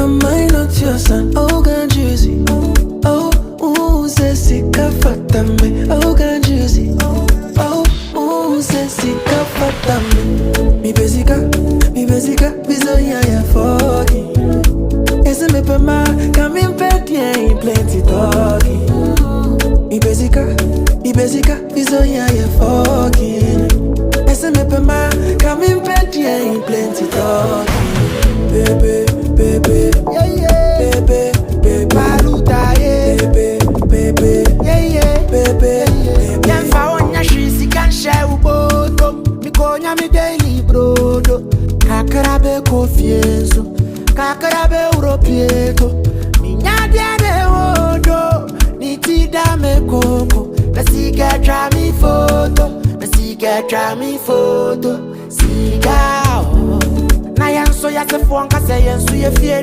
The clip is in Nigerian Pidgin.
Am I not your son? Oh, can't you see? Oh, Sissy, fatame. Oh, can't you see? Oh, Sissy, fatame. Mi basica, bizoya ya fogi. Ese me pema, coming back, yeah, plenty talking. Mi basica, bizoya ya fogi. Ese me pema, coming back, yeah, plenty talking. Baby, yeah, yeah, baby, Maluta, yeah, baby, yeah, yeah, baby. Yan fa onya shisi kan share uboto. Mi konya mi daily brodo. Kakara be confieso, kakara be europieto. Mi nyadia de odo, ni ti da me koko. Na siga try me photo, na siga try me photo. Siga oh. Na yan so ya se fo anka se yan so ye fie